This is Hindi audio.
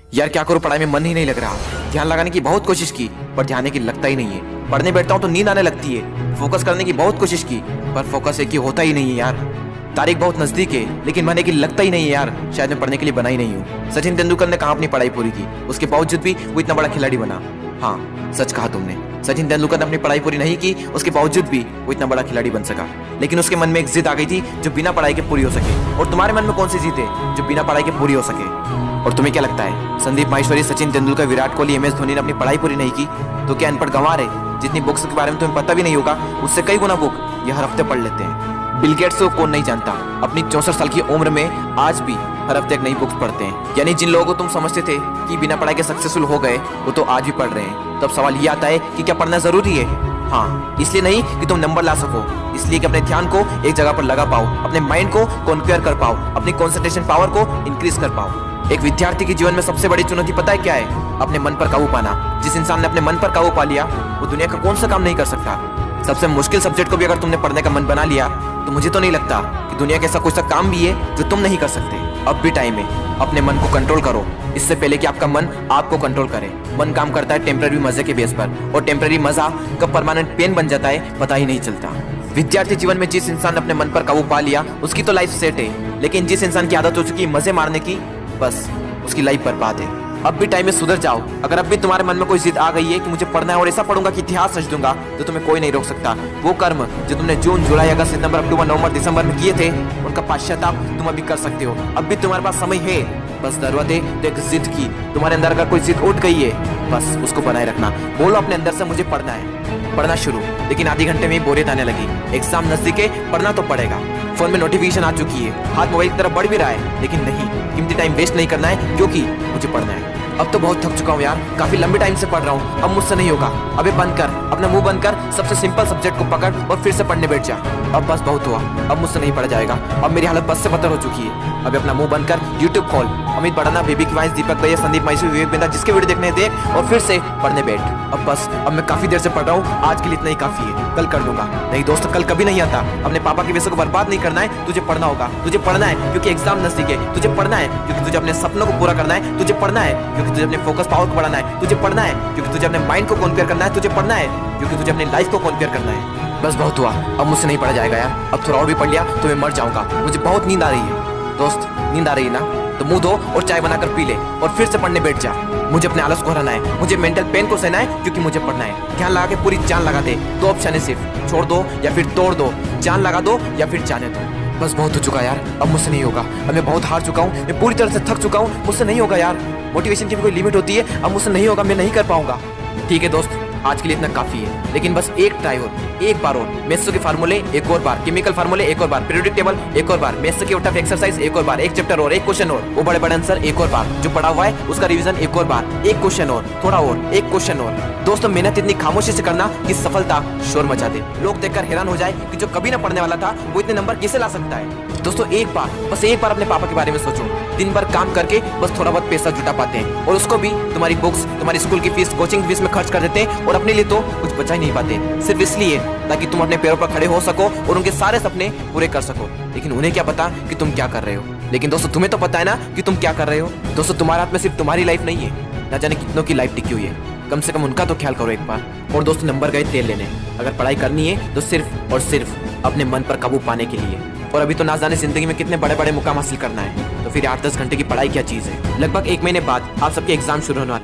यार क्या करूं, पढ़ाई में मन ही नहीं लग रहा। ध्यान लगाने की बहुत कोशिश की पर ध्यान एक ही लगता ही नहीं है। पढ़ने बैठता हूं तो नींद आने लगती है। फोकस करने की बहुत कोशिश की पर फोकस एक ही होता ही नहीं है यार। तारीख बहुत नजदीक है लेकिन मन एक ही लगता ही नहीं है यार। शायद मैं पढ़ने के लिए बना ही नहीं हूँ। सचिन तेंदुलकर ने कहाँ अपनी पढ़ाई पूरी की, उसके बावजूद भी वो इतना बड़ा खिलाड़ी बना। हाँ सच कहा तुमने, सचिन तेंदुलकर ने अपनी पढ़ाई पूरी नहीं की, उसके बावजूद भी वो इतना बड़ा खिलाड़ी बन सका। लेकिन उसके मन में एक जिद आ गई थी जो बिना पढ़ाई के पूरी हो सके। और तुम्हारे मन में कौन सी जिद है जो बिना पढ़ाई के पूरी हो सके? और तुम्हें क्या लगता है संदीप माहेश्वरी, सचिन तेंदुलकर, विराट कोहली, MS धोनी ने अपनी पढ़ाई पूरी नहीं की तो क्या अनपढ़ गंवार है? जितनी बुक्स के बारे में तुम्हें पता भी नहीं होगा उससे कई गुना बुक ये हर हफ्ते पढ़ लेते हैं। बिल गेट्स को कौन नहीं जानता, अपनी 64 साल की उम्र में आज भी हर हफ्ते एक नई बुक्स पढ़ते हैं। यानी जिन लोगों को तुम समझते थे कि बिना पढ़ाई के सक्सेसफुल हो गए वो तो आज भी पढ़ रहे हैं। तब सवाल ये आता है कि क्या पढ़ना जरूरी है? हाँ, इसलिए नहीं कि तुम नंबर ला सको, इसलिए कि अपने ध्यान को एक जगह पर लगा पाओ, अपने माइंड को कॉन्क्वेयर कर पाओ, अपनी कॉन्सेंट्रेशन पावर को इंक्रीज कर पाओ। एक विद्यार्थी के जीवन में सबसे बड़ी चुनौती पता है क्या है? अपने मन पर काबू पाना। जिस इंसान ने अपने मन पर काबू पा लिया वो दुनिया का कौन सा काम नहीं कर सकता। सबसे मुश्किल सब्जेक्ट को भी अगर तुमने पढ़ने का मन बना लिया तो मुझे तो नहीं लगता कि दुनिया का ऐसा कुछ सा काम भी है जो तुम नहीं कर सकते। अब भी टाइम है, अपने मन को कंट्रोल करो इससे पहले कि आपका मन आपको कंट्रोल करे। मन काम करता है टेम्पररी मजे के बेस पर और टेम्पररी मजा कब परमानेंट पेन बन जाता है पता ही नहीं चलता। विद्यार्थी जीवन में जिस इंसान ने अपने मन पर काबू पा लिया उसकी तो लाइफ सेट है, लेकिन जिस इंसान की आदत हो चुकी है मजे मारने की, बस उसकी लाइफ बर्बाद है। अब भी टाइम में सुधर जाओ। अगर अब भी तुम्हारे मन में कोई जिद आ गई है कि मुझे पढ़ना है और ऐसा पढ़ूंगा कि इतिहास रच दूंगा तो तुम्हें कोई नहीं रोक सकता। वो कर्म जो तुमने जून, जुलाई, अगस्त, सितंबर, अक्टूबर, नवंबर, दिसंबर में किए थे उनका पश्चाताप तुम अभी कर सकते हो। अब भी तुम्हारे पास समय है, बस जरूरत है तो एक जिद की। तुम्हारे अंदर अगर कोई जिद उठ गई है बस उसको बनाए रखना। बोलो अपने अंदर से मुझे पढ़ना है, पढ़ना शुरू। लेकिन आधे घंटे में ही बोरियत आने लगी। एग्जाम नजदीक है, पढ़ना तो पड़ेगा। फोन में नोटिफिकेशन आ चुकी है, हाथ मोबाइल की तरफ बढ़ भी रहा है, लेकिन नहीं, कीमती टाइम वेस्ट नहीं करना है क्योंकि मुझे पढ़ना है। अब तो बहुत थक चुका हूँ यार, काफी लंबे टाइम से पढ़ रहा हूँ, अब मुझसे नहीं होगा। अबे बंद कर, अपना मुंह बंद कर, सबसे सिंपल सब्जेक्ट को पकड़ और फिर से पढ़ने बैठ जा। अब बस बहुत हुआ, अब मुझसे नहीं पढ़ा जाएगा। अब मेरी हालत बस से बदतर हो चुकी है। अब अपना मुंह बंद कर, यूट्यूब खोल, अमित बड़ाना, बेबी की वॉइस, दीपक भैया, संदीप माहेश्वरी, विवेक बिंदा, जिसके वीडियो देखने देख और फिर से पढ़ने बैठ। अब बस, अब मैं काफी देर से पढ़ रहा हूँ, आज के लिए इतना ही काफी है, कल कर लूंगा। नहीं दोस्त, कल कभी नहीं आता। अपने पापा के पैसे को बर्बाद नहीं करना है, तुझे पढ़ना होगा। तुझे पढ़ना है क्योंकि एग्जाम नजदीक है, तुझे पढ़ना है क्योंकि तुझे अपने सपनों को पूरा करना है, तुझे पढ़ना है क्योंकि तुझे अपने फोकस पावर को बढ़ाना है, तुझे पढ़ना है क्योंकि तुझे अपने माइंड को कॉन्क्वेयर करना है, तुझे पढ़ना है क्योंकि तुझे अपनी लाइफ को कॉन्क्वेयर करना है। बस बहुत हुआ, अब मुझसे नहीं पढ़ा जाएगा यार। अब थोड़ा और भी पढ़ लिया तो मैं मर जाऊंगा। मुझे बहुत नींद आ रही है। दोस्त, नींद आ रही है ना तो मुंह धो और चाय बनाकर पी ले और फिर से पढ़ने बैठ जा। मुझे अपने आलस को हराना है, मुझे मेंटल पेन को सहना है क्योंकि मुझे पढ़ना है। ध्यान लगा के पूरी जान लगा दे। दो ऑप्शन है सिर्फ, छोड़ दो या फिर तोड़ दो, जान लगा दो या फिर जाने दो। बस बहुत हो चुका यार, अब मुझसे नहीं होगा। अब मैं बहुत हार चुका हूँ, मैं पूरी तरह से थक चुका हूँ, मुझसे नहीं होगा यार। मोटिवेशन की भी कोई लिमिट होती है, अब मुझसे नहीं होगा, मैं नहीं कर पाऊंगा। ठीक है दोस्त, आज के लिए इतना काफी है, लेकिन बस एक ट्राई और, एक बार और। मैथ्स के फार्मूले एक और बार, केमिकल फार्मूले एक और बार, पीरियोडिक टेबल एक और बार, मैथ्स के उठा एक्सरसाइज एक और बार, एक चैप्टर और, एक क्वेश्चन और, वो बड़े बड़े आंसर एक और बार, जो पढ़ा हुआ है उसका रिवीजन एक और बार, एक क्वेश्चन और, थोड़ा और, एक क्वेश्चन और। दोस्तों, मेहनत इतनी खामोशी से करना कि सफलता शोर मचा दे, लोग देखकर हैरान हो जाए कि जो कभी ना पढ़ने वाला था वो इतने नंबर कैसे ला सकता है। दोस्तों, एक बार, बस एक बार अपने पापा के बारे में सोचो। दिन भर काम करके बस थोड़ा बहुत पैसा जुटा पाते हैं और उसको भी तुम्हारी बुक्स, तुम्हारी स्कूल की फीस, कोचिंग फीस में खर्च कर देते हैं और अपने लिए तो कुछ बचा ही नहीं पाते, सिर्फ इसलिए ताकि तुम अपने पैरों पर खड़े हो सको और उनके सारे सपने पूरे कर सको। लेकिन उन्हें क्या पता कि तुम क्या कर रहे हो। लेकिन दोस्तों, तुम्हें तो पता है ना कि तुम क्या कर रहे हो। दोस्तों, तुम्हारे हाथ में सिर्फ तुम्हारी लाइफ नहीं है, ना जाने कितनों की लाइफ टिकी हुई है। कम से कम उनका तो ख्याल करो एक बार। और दोस्तों, नंबर गए तेल लेने। अगर पढ़ाई करनी है तो सिर्फ और सिर्फ अपने मन पर काबू पाने के लिए। और अभी तो ना जाने जिंदगी में कितने बड़े बड़े मुकाम हासिल करना है, तो फिर 8-10 घंटे की पढ़ाई क्या चीज है। लगभग 1 महीने बाद आप सबके एग्जाम शुरू होने वाले।